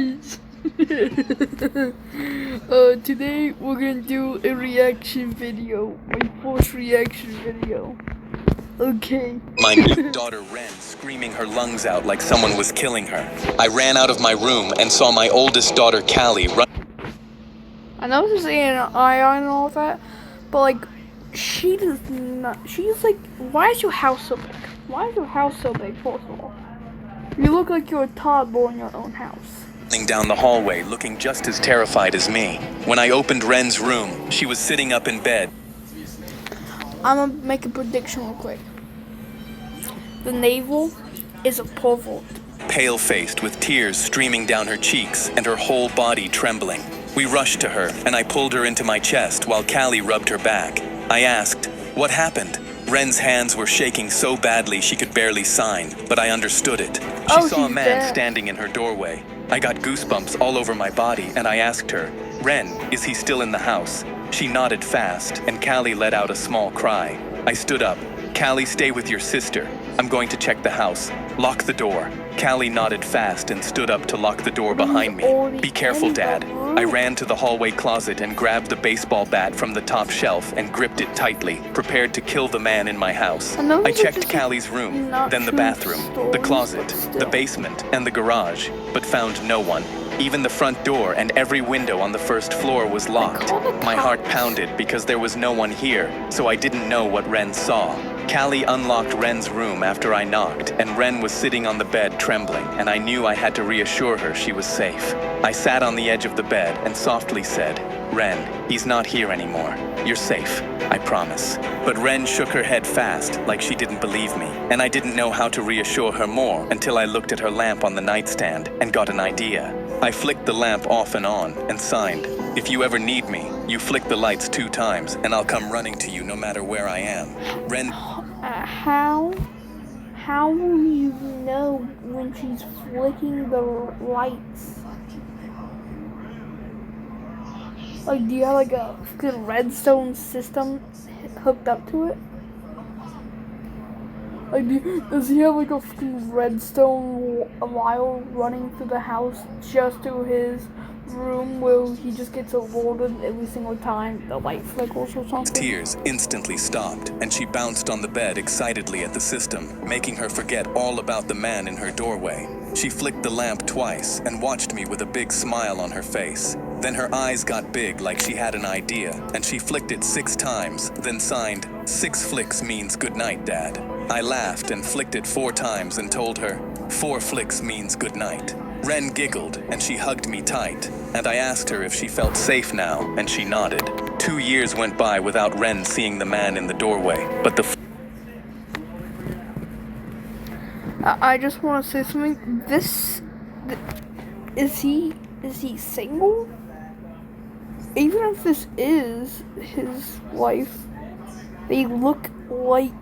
guys! Today we're gonna do a reaction video, my first reaction video. Okay. My new daughter Ren screaming her lungs out like someone was killing her. I ran out of my room and saw my oldest daughter Callie run. I know this is AI and all that, but like, she does not. She's like, why is your house so big? Why is your house so big, first of all? You look like you're a toddler in your own house. Down the hallway looking just as terrified as me. When I opened Ren's room, she was sitting up in bed. I'm gonna make a prediction real quick. The navel is a pervert. Pale-faced with tears streaming down her cheeks and her whole body trembling. We rushed to her and I pulled her into my chest while Callie rubbed her back. I asked, "What happened?" Ren's hands were shaking so badly she could barely sign, but I understood it. She saw a man standing in her doorway. I got goosebumps all over my body and I asked her, "Ren, is he still in the house?" She nodded fast and Callie let out a small cry. I stood up. "Callie, stay with your sister. I'm going to check the house. Lock the door." Callie nodded fast and stood up to lock the door behind me. "Be careful, Dad." I ran to the hallway closet and grabbed the baseball bat from the top shelf and gripped it tightly, prepared to kill the man in my house. I checked Callie's room, then the bathroom, the closet, the basement, and the garage, but found no one. Even the front door and every window on the first floor was locked. My heart pounded because there was no one here, so I didn't know what Ren saw. Callie unlocked Ren's room after I knocked, and Ren was sitting on the bed trembling, and I knew I had to reassure her she was safe. I sat on the edge of the bed and softly said, "Ren, he's not here anymore. You're safe, I promise." But Ren shook her head fast, like she didn't believe me, and I didn't know how to reassure her more until I looked at her lamp on the nightstand and got an idea. I flicked the lamp off and on and signed, "If you ever need me, you flick the lights 2 times and I'll come running to you no matter where I am." Ren... How will you know when she's flicking the lights? Like, do you have like a good redstone system hooked up to it? Like, does he have like a fucking redstone wire running through the house just to his room where he just gets alerted every single time the light flickers or something? Tears instantly stopped, and she bounced on the bed excitedly at the system, making her forget all about the man in her doorway. She flicked the lamp twice and watched me with a big smile on her face. Then her eyes got big like she had an idea, and she flicked it 6 times, then signed, "6 flicks means good night, Dad." I laughed and flicked it 4 times and told her, "4 flicks means good night." Ren giggled and she hugged me tight, and I asked her if she felt safe now, and she nodded. 2 years went by without Ren seeing the man in the doorway, but I just want to say something. Is he single? Even if this is his wife, they look like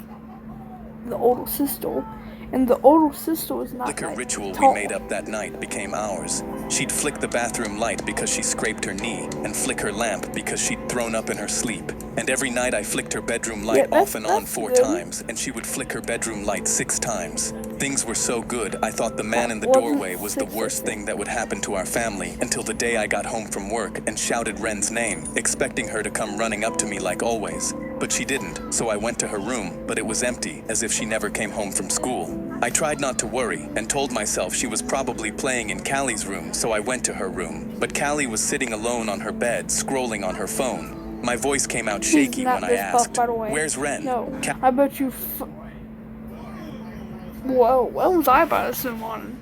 the older sister, and the older sister is not flicker like ritual tall. we made up that night became ours. She'd flick the bathroom light because she scraped her knee, and flick her lamp because she'd thrown up in her sleep. And every night I flicked her bedroom light off and on 4 times, and she would flick her bedroom light 6 times. Things were so good, I thought the man in the doorway was the worst thing that would happen to our family until the day I got home from work and shouted Ren's name, expecting her to come running up to me like always. But she didn't, so I went to her room, but it was empty, as if she never came home from school. I tried not to worry and told myself she was probably playing in Callie's room, so I went to her room. But Callie was sitting alone on her bed, scrolling on her phone. My voice came out shaky when I asked, "Where's Ren?" No, I bet you. Whoa, what was I about to zoom on?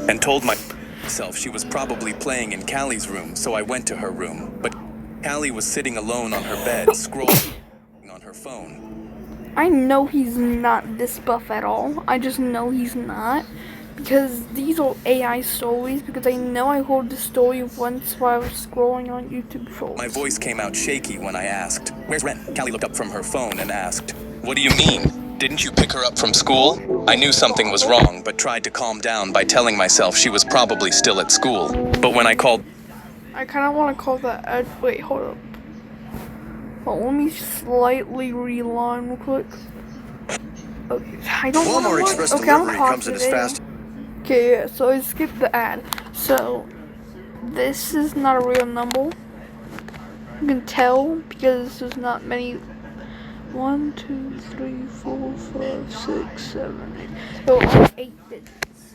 And told myself she was probably playing in Callie's room, so I went to her room. But Callie was sitting alone on her bed, scrolling on her phone. I know he's not this buff at all. I just know he's not. Because these are AI stories, because I know I heard the story once while I was scrolling on YouTube Shorts. My voice came out shaky when I asked, "Where's Ren?" Callie looked up from her phone and asked, "What do you mean? Didn't you pick her up from school?" I knew something was wrong, but tried to calm down by telling myself she was probably still at school. But when I called... I kind of want to call that... wait, hold up. Well, let me slightly rewind real quick. Okay, I don't want to... Walmart Express okay, I'm delivery gonna comes in as fast. Okay, yeah, so I skipped the ad. So, this is not a real number. You can tell because there's not many. 1, 2, 3, 4, 5, 6, 7, 8. So, only 8 digits.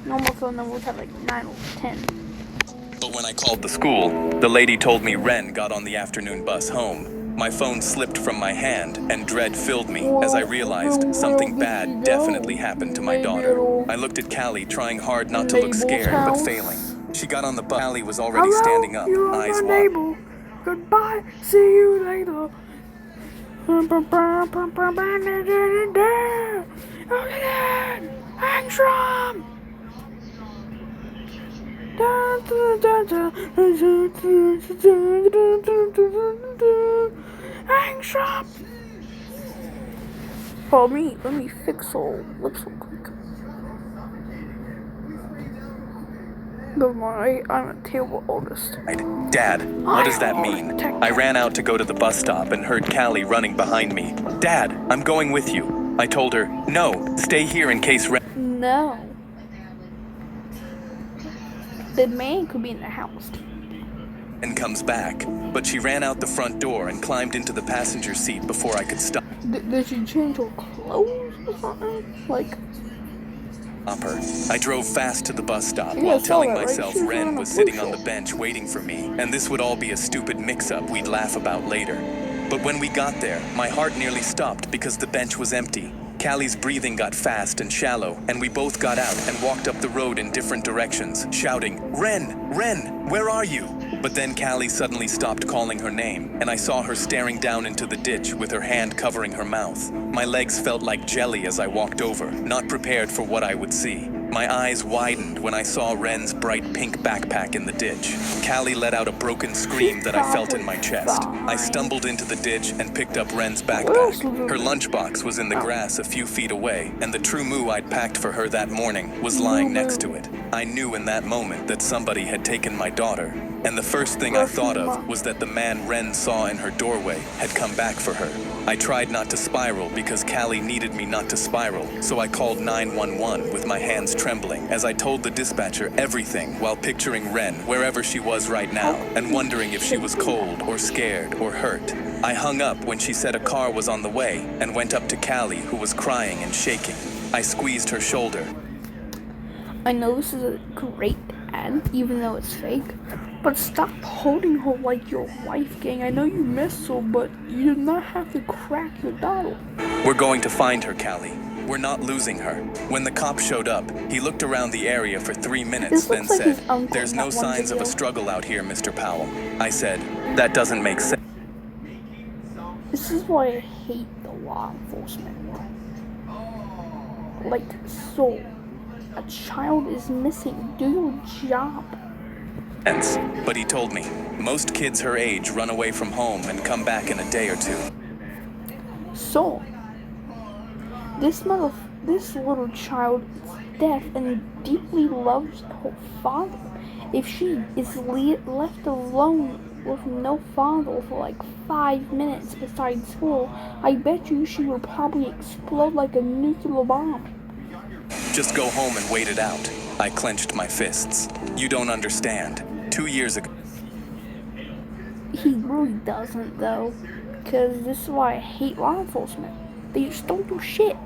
Normal phone numbers have like 9 or 10. But when I called the school, the lady told me Ren got on the afternoon bus home. My phone slipped from my hand, and dread filled me as I realized something bad definitely happened to my daughter. I looked at Callie, trying hard not to look scared, but failing. She got on the bus. Callie was already standing up, eyes wide. Goodbye, see you later. Angstrom! Angstrom! For me, let me fix all lips real quick. Never mind, I'm a terrible artist. Dad, what does that mean? I ran out to go to the bus stop and heard Callie running behind me. Dad, I'm going with you. I told her, no, stay here in case Ren... No. The man could be in the house. And comes back, but she ran out the front door and climbed into the passenger seat before I could stop Did she change her clothes or something? Like... her. I drove fast to the bus stop while telling myself Ren was sitting on the bench waiting for me, and this would all be a stupid mix-up we'd laugh about later. But when we got there, my heart nearly stopped because the bench was empty. Callie's breathing got fast and shallow, and we both got out and walked up the road in different directions, shouting, Ren! Ren! Where are you? But then Callie suddenly stopped calling her name, and I saw her staring down into the ditch with her hand covering her mouth. My legs felt like jelly as I walked over, not prepared for what I would see. My eyes widened when I saw Ren's bright pink backpack in the ditch. Callie let out a broken scream that I felt in my chest. I stumbled into the ditch and picked up Ren's backpack. Her lunchbox was in the grass a few feet away, and the True Moo I'd packed for her that morning was lying next to it. I knew in that moment that somebody had taken my daughter, and the first thing I thought of was that the man Ren saw in her doorway had come back for her. I tried not to spiral because Callie needed me not to spiral, so I called 911 with my hands trembling as I told the dispatcher everything while picturing Ren wherever she was right now and wondering if she was cold or scared or hurt. I hung up when she said a car was on the way and went up to Callie, who was crying and shaking. I squeezed her shoulder. I know this is a great ad, even though it's fake, but stop holding her like your wife, gang. I know you miss her, but you do not have to crack your daughter. We're going to find her, Callie. We're not losing her. When the cop showed up, he looked around the area for 3 minutes, then said, "There's no signs of a struggle out here, Mr. Powell." I said, "That doesn't make sense." This is why I hate the law enforcement. Like, so, a child is missing. Do your job. But he told me, most kids her age run away from home and come back in a day or two. So, this little child is deaf and deeply loves her father. If she is left alone with no father for like 5 minutes besides school, I bet you she will probably explode like a nuclear bomb. Just go home and wait it out. I clenched my fists. You don't understand. 2 years ago. He really doesn't, though, because this is why I hate law enforcement. They just don't do shit.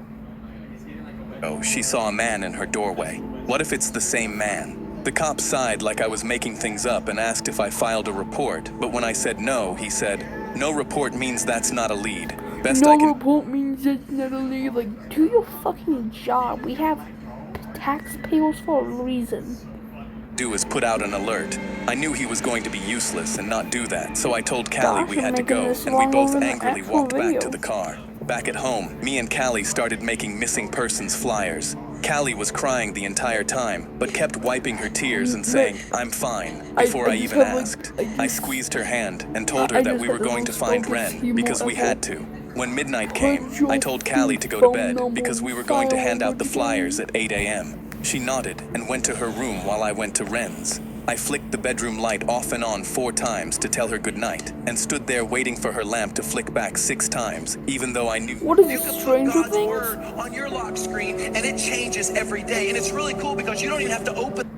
Oh, she saw a man in her doorway. What if it's the same man? The cop sighed like I was making things up and asked if I filed a report, but when I said no, he said, "No report means that's not a lead. No report means that's not a lead. Like, do your fucking job. We have taxpayers for a reason." Do is put out an alert. I knew he was going to be useless and not do that, so I told Callie we had to go, and we both angrily walked back to the car. Back at home, me and Callie started making missing persons flyers. Callie was crying the entire time, but kept wiping her tears and saying, "I'm fine," before I even asked. I squeezed her hand and told her that we were going to find Ren, because we had to. When midnight came, I told Callie to go to bed, because we were going to hand out the flyers at 8 a.m. She nodded and went to her room while I went to Ren's. I flicked the bedroom light off and on 4 times to tell her goodnight, and stood there waiting for her lamp to flick back 6 times, even though I knew. What is You this, can put Stranger God's Things? word on your lock screen, and it changes every day. And it's really cool because you don't even have to open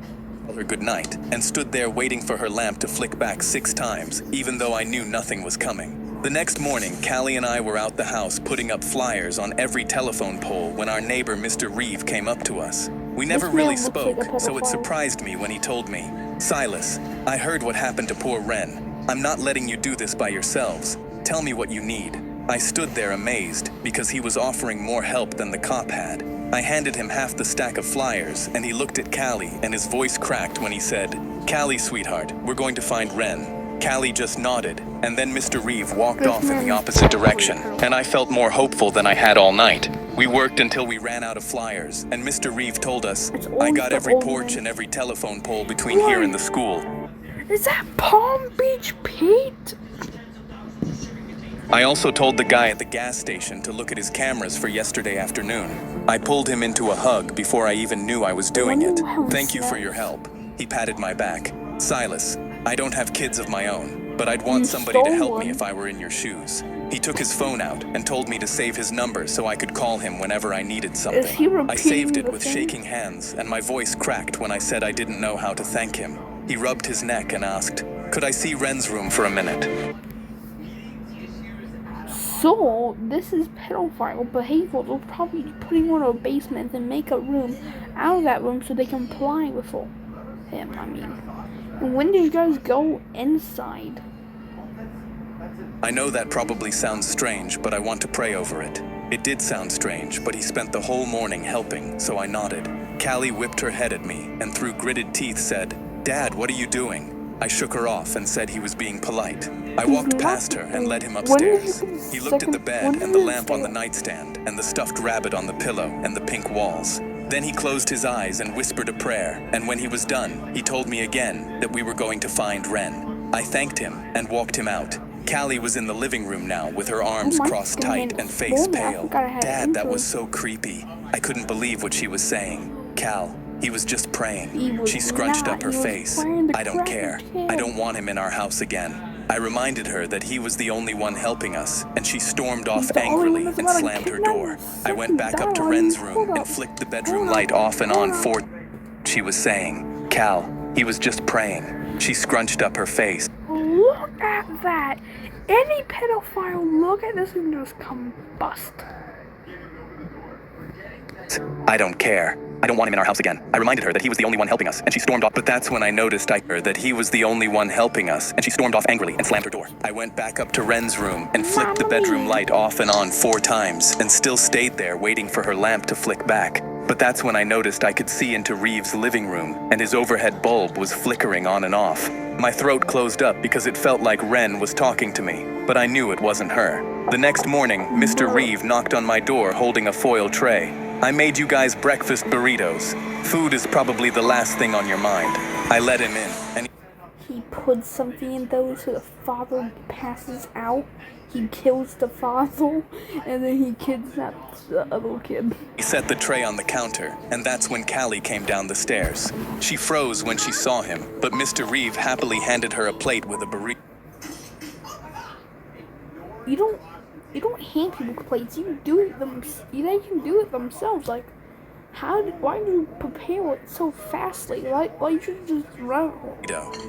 Her goodnight, and stood there waiting for her lamp to flick back 6 times, even though I knew nothing was coming. The next morning, Callie and I were out the house putting up flyers on every telephone pole when our neighbor Mr. Reeve came up to us. We never This really man looks like spoke, a so it pedophile. surprised me when he told me, "Silas, I heard what happened to poor Ren. I'm not letting you do this by yourselves. Tell me what you need." I stood there amazed, because he was offering more help than the cop had. I handed him half the stack of flyers, and he looked at Callie, and his voice cracked when he said, "Callie, sweetheart, we're going to find Ren." Callie just nodded, and then Mr. Reeve walked off in the opposite direction, and I felt more hopeful than I had all night. We worked until we ran out of flyers, and Mr. Reeve told us, It's "I always got the every old porch man. and every telephone pole between here and the school." Is that Palm Beach Pete? I also told the guy at the gas station to look at his cameras for yesterday afternoon. I pulled him into a hug before I even knew I was doing it. "Thank you for your help." He patted my back. "Silas, I don't have kids of my own, but I'd want You somebody to stole help me one. if I were in your shoes." He took his phone out and told me to save his number so I could call him whenever I needed something. he I repeating saved it the with thing? shaking hands, and my voice cracked when I said I didn't know how to thank him. He rubbed his neck and asked, "Could I see Ren's room for a minute?" So, this is pedophile behavior. They'll probably put him in a basement and make a room out of that room so they can play with him, I mean. And when did you guys go inside? I know that probably sounds strange, but I want to pray over it. It did sound strange, but he spent the whole morning helping, so I nodded. Callie whipped her head at me and through gritted teeth said, "Dad, what are you doing?" I shook her off and said he was being polite. I walked past her and led him upstairs. He looked at the bed and the lamp on the nightstand and the stuffed rabbit on the pillow and the pink walls. Then he closed his eyes and whispered a prayer, and when he was done, he told me again that we were going to find Ren. I thanked him and walked him out. Callie was in the living room now with her arms my crossed tight and face goodness, I pale. forgot I had Dad, that intro. was so creepy. I couldn't believe what she was saying. Cal, he was just praying. He was She scrunched not. up her He was face. praying to I don't crack care. the I don't want him in our house again. I reminded her that he was the only one helping us, and she stormed off the only angrily one that's and allowed to slammed her kidnap door. us. I went back up to Hold Ren's up. room and flicked the bedroom Hold light up. off and on Hold up. she was saying, "Cal, he was just praying." She scrunched up her face. Look at that. Any pedophile look at this and just combust. I don't care. I don't want him in our house again. I reminded her that he was the only one helping us, and she stormed off. But that's when I noticed that he was the only one helping us, and she stormed off angrily and slammed her door. I went back up to Ren's room and flicked the bedroom light off and on 4 times, and still stayed there waiting for her lamp to flick back. But that's when I noticed I could see into Reeves' living room, and his overhead bulb was flickering on and off. My throat closed up because it felt like Ren was talking to me, but I knew it wasn't her. The next morning, Mr. Reeve knocked on my door holding a foil tray. "I made you guys breakfast burritos. Food is probably the last thing on your mind." I let him in, and He puts something in those so the father passes out. He kills the father, and then he kidnaps the other kid. he set the tray on the counter, and that's when Callie came down the stairs. She froze when she saw him, but Mr. Reeve happily handed her a plate with a burrito. You don't hand people plates. You do it they can do it themselves. Like, why do you prepare it so fastly? Why you should just run.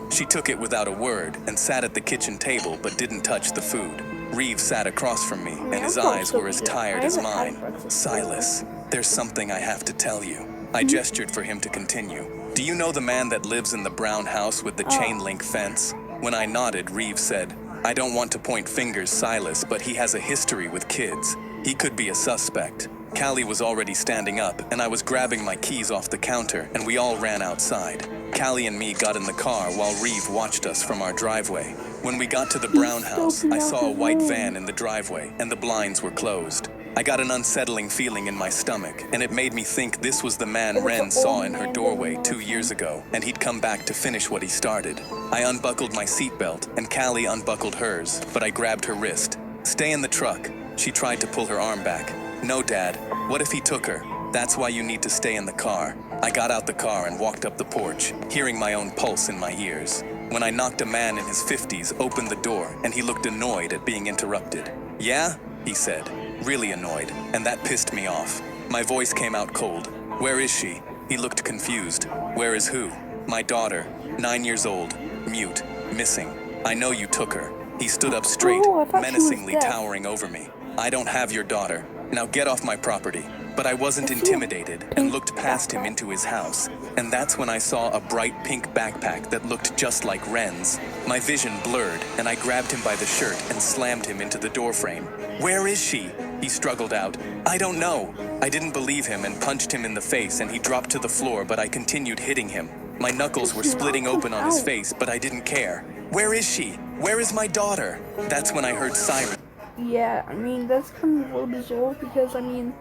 She took it without a word and sat at the kitchen table but didn't touch the food. Reeve sat across from me, and his eyes were as tired as mine. "Silas, there's something I have to tell you." I gestured for him to continue. "Do you know the man that lives in the brown house with the chain link fence?" When I nodded, Reeve said, "I don't want to point fingers, Silas, but he has a history with kids. He could be a suspect." Callie was already standing up, and I was grabbing my keys off the counter, and we all ran outside. Callie and me got in the car while Reeve watched us from our driveway. When we got to the brown house, I saw a white van in the driveway, and the blinds were closed. I got an unsettling feeling in my stomach, and it made me think this was the man Ren saw in her doorway 2 years ago, and he'd come back to finish what he started. I unbuckled my seatbelt, and Callie unbuckled hers, but I grabbed her wrist. "Stay in the truck." She tried to pull her arm back. "No, Dad. What if he took her? That's why you need to stay in the car." I got out the car and walked up the porch, hearing my own pulse in my ears. When I knocked a man in his 50s open the door, and he looked annoyed at being interrupted. "Yeah?" he said, really annoyed, and that pissed me off. My voice came out cold. "Where is she?" He looked confused. "Where is who?" "My daughter, 9 years old, mute, missing. I know you took her." He stood up straight, Oh, I thought she was menacingly dead. towering over me. "I don't have your daughter. Now get off my property." But I wasn't I see a intimidated and pink looked past him backpack. into his house. And that's when I saw a bright pink backpack that looked just like Ren's. My vision blurred, and I grabbed him by the shirt and slammed him into the doorframe. "Where is she?" he struggled out. "I don't know." I didn't believe him and punched him in the face, and he dropped to the floor, but I continued hitting him. My knuckles were splitting open on his face, but I didn't care. "Where is she? Where is my daughter?" That's when I heard sirens. Yeah, I mean, that's kind of a little bizarre because, I mean,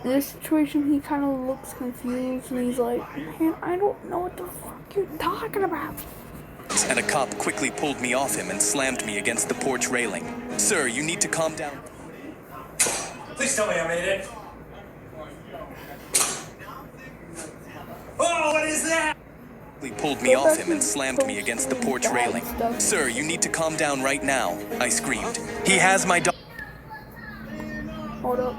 in this situation, he kind of looks confused and he's like, "Man, I don't know what the fuck you're talking about." And a cop quickly pulled me off him and slammed me against the porch railing. "Sir, you need to calm down." Please tell me I made it. Oh, what is that? He pulled me off him and slammed me against the porch railing. "Sir, you need to calm down right now," I screamed. "He has my daughter." Hold up.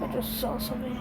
I just saw something.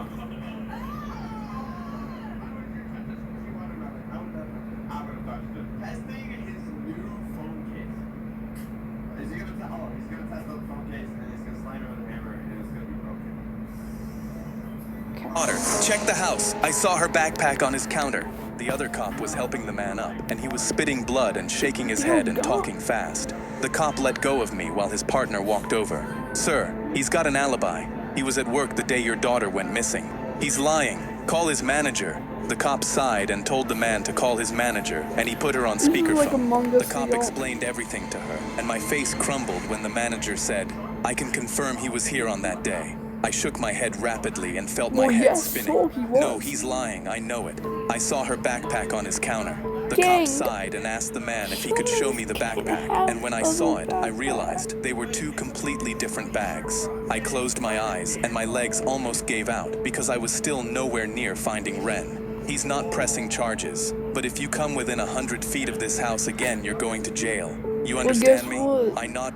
Check the house. I saw her backpack on his counter. The other cop was helping the man up, and he was spitting blood and shaking his head and talking fast. The cop let go of me while his partner walked over. "Sir, he's got an alibi. He was at work the day your daughter went missing. He's lying. Call his manager." The cop sighed and told the man to call his manager, and he put her on This is like speakerphone. Among The Us, cop you know. explained everything to her, and my face crumbled when the manager said, "I can confirm he was here on that day." I shook my head rapidly and felt my Well, head yes, spinning. so he was. No, he's lying, I know it. I saw her backpack on his counter. The Gang. cop sighed and asked the man if he could show me the backpack, and when I saw it, I realized they were two completely different bags. I closed my eyes, and my legs almost gave out because I was still nowhere near finding Ren. He's not pressing charges, but if you come within 100 feet of this house again, you're going to jail. You guess understand me? what? I nod.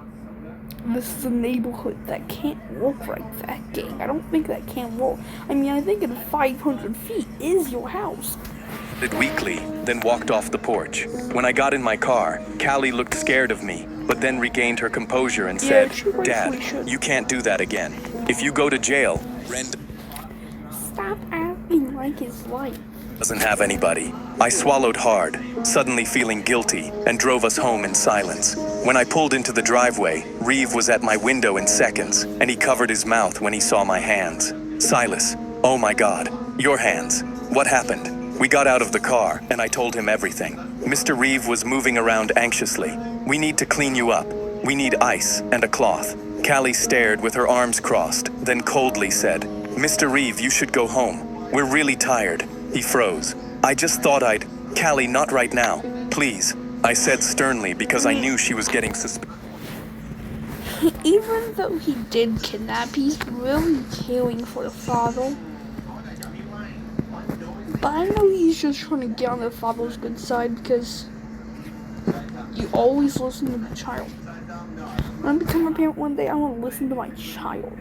This is a neighborhood that can't walk like that, gang. I don't think that can walk. I mean, I think in 500 feet is your house. Weakly, then walked off the porch. When I got in my car, Callie looked scared of me, but then regained her composure and Yeah, said, she rightfully "Dad, should. you can't do that again. If you go to jail, Ren Stop acting like his life. doesn't have anybody." I swallowed hard, suddenly feeling guilty, and drove us home in silence. When I pulled into the driveway, Reeve was at my window in seconds, and he covered his mouth when he saw my hands. "Silas, oh my God, your hands. What happened?" We got out of the car, and I told him everything. Mr. Reeve was moving around anxiously. "We need to clean you up. We need ice and a cloth." Callie stared with her arms crossed, then coldly said, "Mr. Reeve, you should go home. We're really tired." He froze. "I just thought I'd..." "Callie, not right now. Please," I said sternly because I knew she was getting suspicious. Even though he did kidnap, he's really caring for the father. But I know he's just trying to get on the father's good side because you always listen to the child. When I become a parent one day, I want to listen to my child.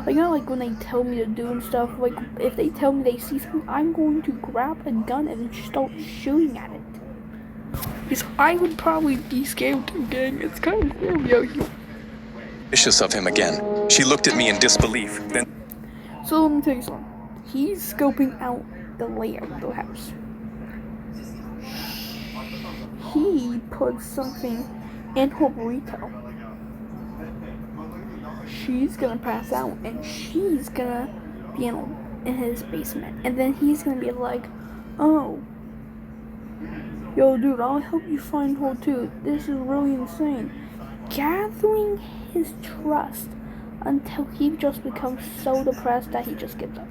Like, you know, like when they tell me to do and stuff, like if they tell me they see something, I'm going to grab a gun and start shooting at it. Because I would probably be scared too, gang. It's kind of scary out here. Suspicious of him again. She looked at me in disbelief, then So let me tell you something. He's scoping out the layout of the house. He put something in her burrito. She's gonna pass out and she's gonna be in his basement. And then he's gonna be like, "Oh, yo dude, I'll help you find her too. This is really insane." Gathering his trust until he just becomes so depressed that he just gives up.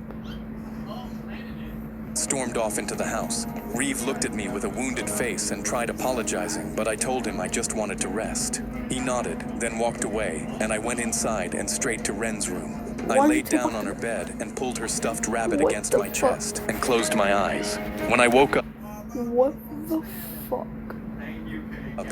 stormed off into the house. Reeve looked at me with a wounded face and tried apologizing, but I told him I just wanted to rest. He nodded, then walked away, and I went inside and straight to Ren's room. I laid down on her bed and pulled her stuffed rabbit against my chest and closed my eyes. When I woke up, What the fuck?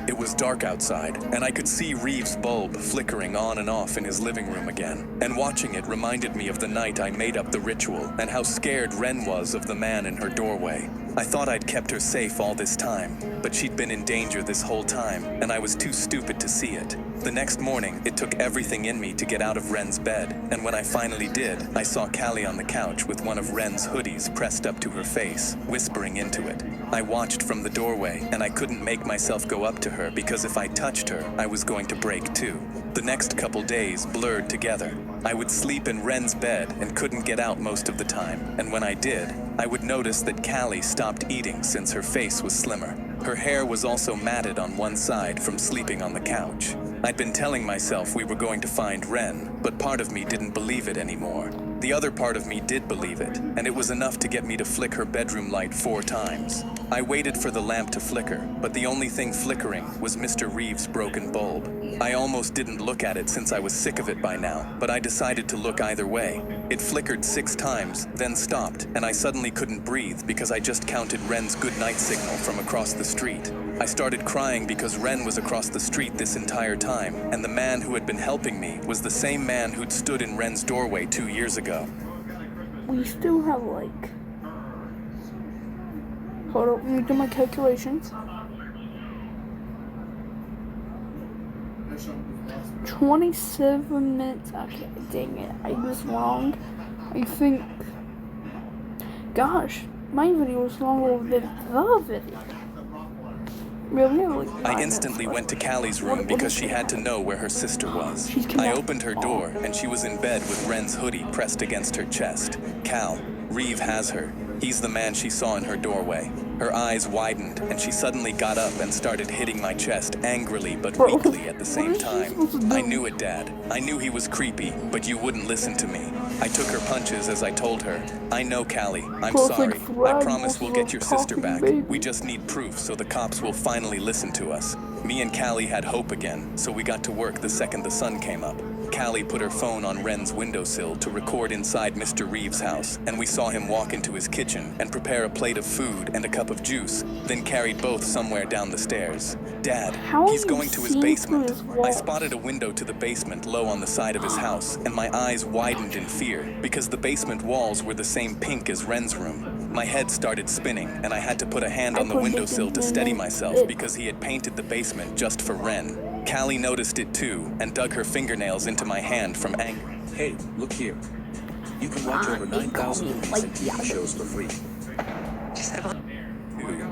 it was dark outside, and I could see Reeve's bulb flickering on and off in his living room again. And watching it reminded me of the night I made up the ritual and how scared Ren was of the man in her doorway. I thought I'd kept her safe all this time, but she'd been in danger this whole time, and I was too stupid to see it. The next morning, it took everything in me to get out of Ren's bed, and when I finally did, I saw Callie on the couch with one of Ren's hoodies pressed up to her face, whispering into it. I watched from the doorway, and I couldn't make myself go up to her because if I touched her, I was going to break too. The next couple days blurred together. I would sleep in Ren's bed and couldn't get out most of the time, and when I did, I would notice that Callie stopped eating since her face was slimmer. Her hair was also matted on one side from sleeping on the couch. I'd been telling myself we were going to find Ren, but part of me didn't believe it anymore. The other part of me did believe it, and it was enough to get me to flick her bedroom light 4 times. I waited for the lamp to flicker, but the only thing flickering was Mr. Reeve's broken bulb. I almost didn't look at it since I was sick of it by now, but I decided to look either way. It flickered 6 times, then stopped, and I suddenly couldn't breathe because I just counted Ren's goodnight signal from across the street. I started crying because Ren was across the street this entire time, and the man who had been helping me was the same man who'd stood in Ren's doorway 2 years ago. We still have like. Hold on, let me do my calculations. 27 minutes. Okay, dang it. I was wrong. I think. Gosh, my video was longer than the video. Really? I instantly went to Callie's room because she had to know where her sister was. I opened her door, and she was in bed with Ren's hoodie pressed against her chest. Cal, Reeve has her. He's the man she saw in her doorway. Her eyes widened, and she suddenly got up and started hitting my chest angrily but weakly at the same time. I knew it, Dad. I knew he was creepy, but you wouldn't listen to me. I took her punches as I told her, I know, Callie. I'm sorry. I promise we'll get your sister back. We just need proof so the cops will finally listen to us. Me and Callie had hope again, so we got to work the second the sun came up. Callie put her phone on Ren's windowsill to record inside Mr. Reeve's house, and we saw him walk into his kitchen and prepare a plate of food and a cup of juice, then carried both somewhere down the stairs. Dad, he's going to his basement. I spotted a window to the basement low on the side of his house, and my eyes widened in fear because the basement walls were the same pink as Ren's room. My head started spinning, and I had to put a hand on the windowsill to steady myself because he had painted the basement just for Ren. Callie noticed it too and dug her fingernails into my hand from anger. Hey, look here. You can watch over 9,000 movies and TV shows for free.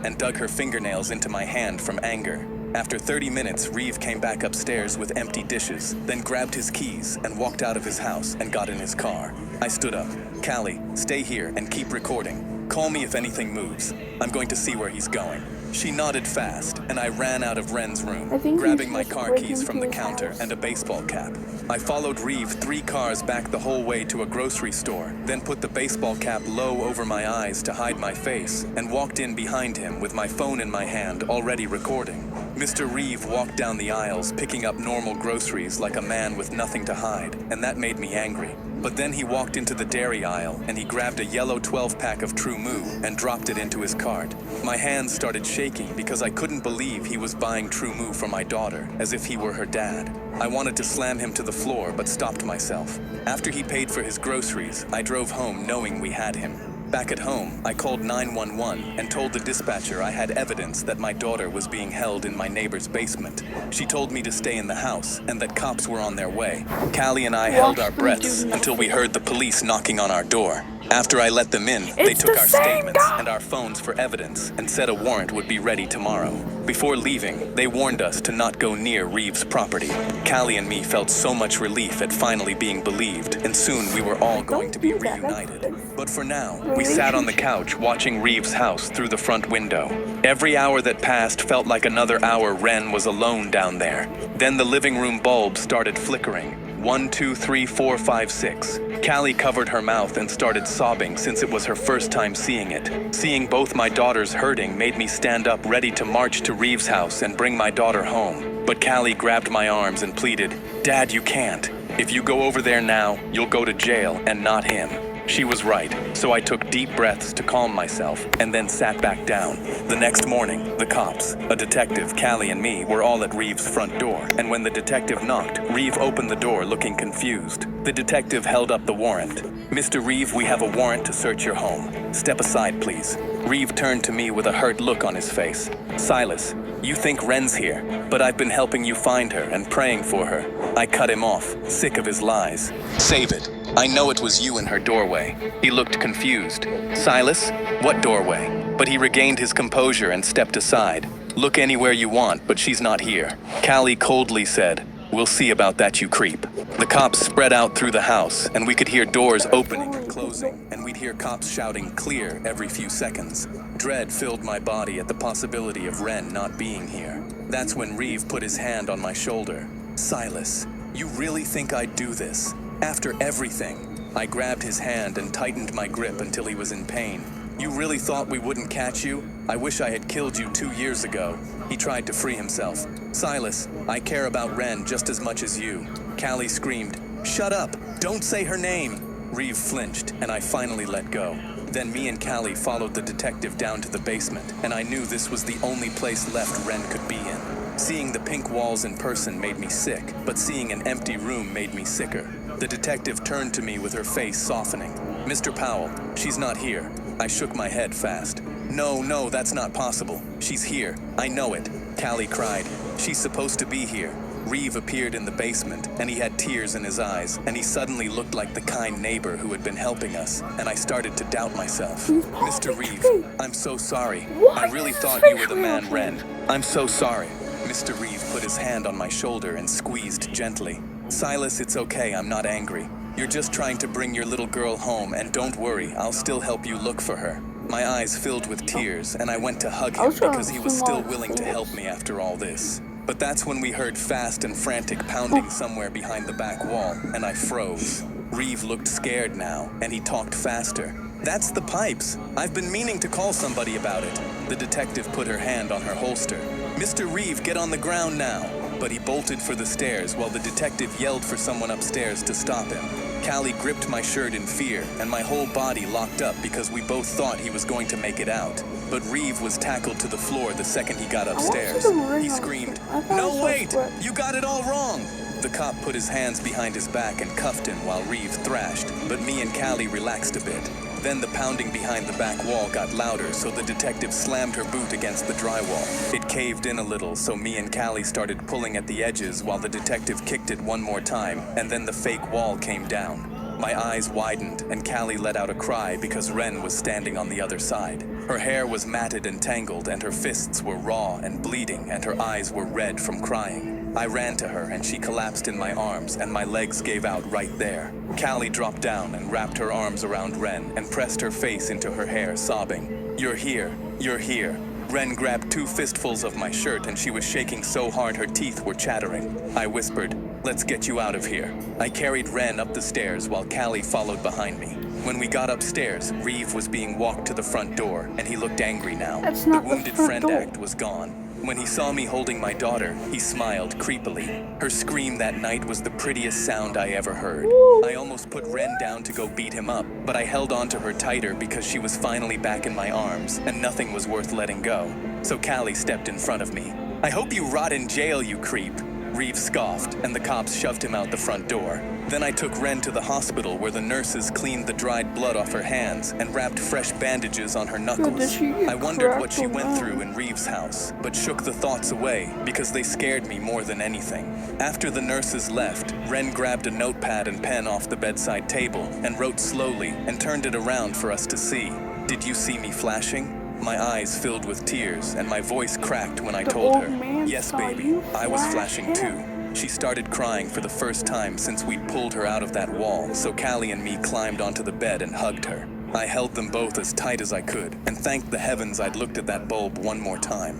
And dug her fingernails into my hand from anger. After 30 minutes, Reeve came back upstairs with empty dishes, then grabbed his keys and walked out of his house and got in his car. I stood up. Callie, stay here and keep recording. Call me if anything moves. I'm going to see where he's going. She nodded fast, and I ran out of Ren's room, grabbing my car keys from the counter and a baseball cap. I followed Reeve 3 cars back the whole way to a grocery store, then put the baseball cap low over my eyes to hide my face, and walked in behind him with my phone in my hand, already recording. Mr. Reeve walked down the aisles, picking up normal groceries like a man with nothing to hide, and that made me angry. But then he walked into the dairy aisle, and he grabbed a yellow 12-pack of True Moo and dropped it into his cart. My hands started shaking because I couldn't believe he was buying True Moo for my daughter, as if he were her dad. I wanted to slam him to the floor, but stopped myself. After he paid for his groceries, I drove home knowing we had him. Back at home, I called 911 and told the dispatcher I had evidence that my daughter was being held in my neighbor's basement. She told me to stay in the house and that cops were on their way. Callie and I held our breaths until we heard the police knocking on our door. After I let them in, they took our statements and our phones for evidence and said a warrant would be ready tomorrow. Before leaving, they warned us to not go near Reeve's property. Callie and me felt so much relief at finally being believed, and soon we were all going to be reunited. But for now, we sat on the couch watching Reeve's house through the front window. Every hour that passed felt like another hour Ren was alone down there. Then the living room bulb started flickering. 1, 2, 3, 4, 5, 6. Callie covered her mouth and started sobbing since it was her first time seeing it. Seeing both my daughters hurting made me stand up ready to march to Reeves' house and bring my daughter home. But Callie grabbed my arms and pleaded, "Dad, you can't. If you go over there now, you'll go to jail and not him." She was right, so I took deep breaths to calm myself and then sat back down. The next morning, the cops, a detective, Callie, and me were all at Reeves' front door, and when the detective knocked, Reeve opened the door looking confused. The detective held up the warrant. "Mr. Reeve, we have a warrant to search your home. Step aside, please." Reeve turned to me with a hurt look on his face. "Silas, you think Wren's here, but I've been helping you find her and praying for her." I cut him off, sick of his lies. "Save it. I know it was you in her doorway." He looked confused. "Silas? What doorway?" But he regained his composure and stepped aside. "Look anywhere you want, but she's not here." Callie coldly said, "We'll see about that, you creep." The cops spread out through the house, and we could hear doors opening and closing, and we'd hear cops shouting "clear" every few seconds. Dread filled my body at the possibility of Wren not being here. That's when Reeve put his hand on my shoulder. "Silas, you really think I'd do this? After everything?" I grabbed his hand and tightened my grip until he was in pain. "You really thought we wouldn't catch you? I wish I had killed you 2 years ago." He tried to free himself. "Silas, I care about Wren just as much as you." Callie screamed, "Shut up! Don't say her name!" Reeve flinched, and I finally let go. Then me and Callie followed the detective down to the basement, and I knew this was the only place left Wren could be in. Seeing the pink walls in person made me sick, but seeing an empty room made me sicker. The detective turned to me with her face softening. "Mr. Powell, she's not here." I shook my head fast. No, that's not possible. She's here. I know it." Callie cried. "She's supposed to be here." Reeve appeared in the basement, and he had tears in his eyes, and he suddenly looked like the kind neighbor who had been helping us, and I started to doubt myself. "Mr. Reeve, I'm so sorry. I really thought you were the man, Wren. I'm so sorry." Mr. Reeve put his hand on my shoulder and squeezed gently. "Silas, it's okay, I'm not angry. You're just trying to bring your little girl home, and don't worry, I'll still help you look for her." My eyes filled with tears, and I went to hug him because he was still willing to help me after all this. But that's when we heard fast and frantic pounding somewhere behind the back wall, and I froze. Reeve looked scared now, and he talked faster. "That's the pipes. I've been meaning to call somebody about it." The detective put her hand on her holster. "Mr. Reeve, get on the ground now." But he bolted for the stairs while the detective yelled for someone upstairs to stop him. Callie gripped my shirt in fear, and my whole body locked up because we both thought he was going to make it out. But Reeve was tackled to the floor the second he got upstairs. He screamed, "No, wait! You got it all wrong!" The cop put his hands behind his back and cuffed him while Reeve thrashed, but me and Callie relaxed a bit. Then the pounding behind the back wall got louder, so the detective slammed her boot against the drywall. It caved in a little, so me and Callie started pulling at the edges while the detective kicked it one more time, and then the fake wall came down. My eyes widened, and Callie let out a cry because Wren was standing on the other side. Her hair was matted and tangled, and her fists were raw and bleeding, and her eyes were red from crying. I ran to her, and she collapsed in my arms, and my legs gave out right there. Callie dropped down and wrapped her arms around Wren and pressed her face into her hair, sobbing, "You're here, you're here." Wren grabbed 2 fistfuls of my shirt, and she was shaking so hard her teeth were chattering. I whispered, "Let's get you out of here." I carried Wren up the stairs while Callie followed behind me. When we got upstairs, Reeve was being walked to the front door, and he looked angry now. That's not the the wounded front friend door. act was gone. When he saw me holding my daughter, he smiled creepily. Her scream that night was the prettiest sound I ever heard. I almost put Wren down to go beat him up, but I held on to her tighter because she was finally back in my arms, and nothing was worth letting go. So Callie stepped in front of me. "I hope you rot in jail, you creep." Reeve scoffed, and the cops shoved him out the front door. Then I took Wren to the hospital where the nurses cleaned the dried blood off her hands and wrapped fresh bandages on her knuckles. I wondered what she went through in Reeve's house, but shook the thoughts away because they scared me more than anything. After the nurses left, Wren grabbed a notepad and pen off the bedside table and wrote slowly and turned it around for us to see. "Did you see me flashing?" My eyes filled with tears, and my voice cracked when I told her, "Yes, baby, I was flashing too." She started crying for the first time since we'd pulled her out of that wall, so Callie and me climbed onto the bed and hugged her. I held them both as tight as I could, and thanked the heavens I'd looked at that bulb one more time.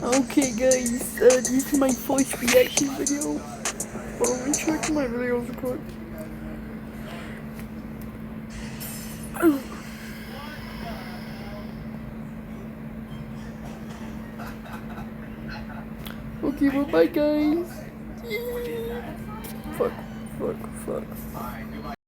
Okay guys, this is my first reaction video. Let me check my videos real quick. Okay, bye bye guys. Fuck.